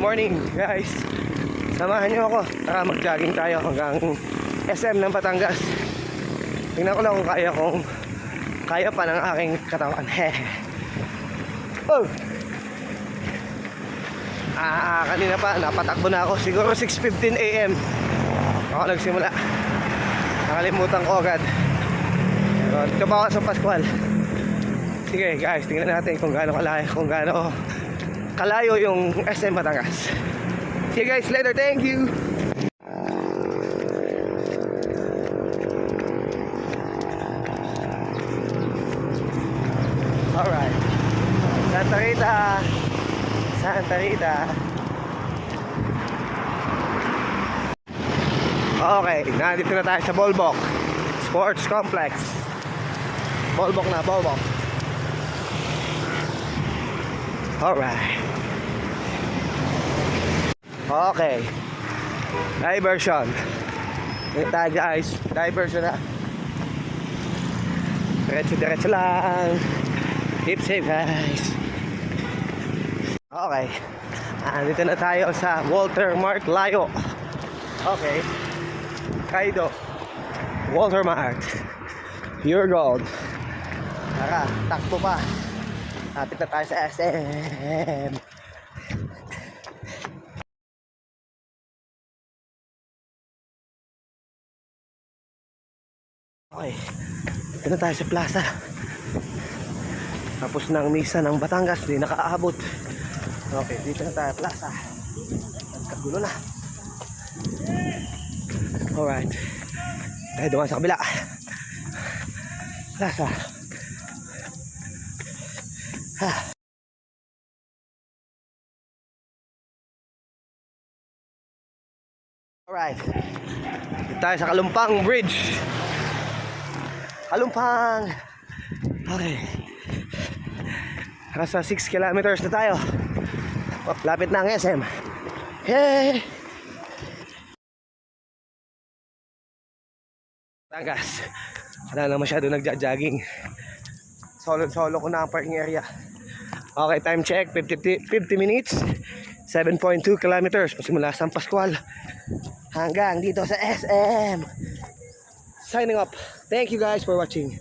morning guys. Samahan nyo ako. Tara mag-jogging tayo hanggang SM ng Batangas. Tingnan ko lang kung kaya pa ng aking katawan. Oh! Kanina pa napatakbo na ako. Siguro 6:15 AM ako nagsimula. Nakalimutan ko agad. Dito pa ako sa Pascual. Sige guys, tingnan natin kung gaano kalayo yung SM Batangas. See you guys later, thank you. Alright, Santa Rita. Okay, nandito na tayo sa Bolbok Sports Complex. Bolbok. Alright. Okay. Diversion. Dito tayo guys. Diversion na. Diretso lang. Keep safe guys. Okay. Dito na tayo sa Walter Mart Layo. Okay. Kaido. Walter Mart. Pure gold. Tara, takbo pa. Lapit na tayo sa SM. Okay, dito na tayo sa plaza. Tapos ng misa ng Batangas, di nakaabot. Okay, dito na tayo plaza. Nagkagulo na. Alright, tayo doon sa kabila. Plaza. Alright, dito tayo sa Kalumpang Bridge. Kalumpang. Okay, nasa 6 kilometers na tayo. Lapit na ang SM. Hey! Batangas. Wala na masyado nagja-jogging. Solo ko na ang parking area. Okay, time check, 50 minutes, 7.2 kilometers simula sa Pascual hanggang dito sa SM. Signing up. Thank you guys for watching.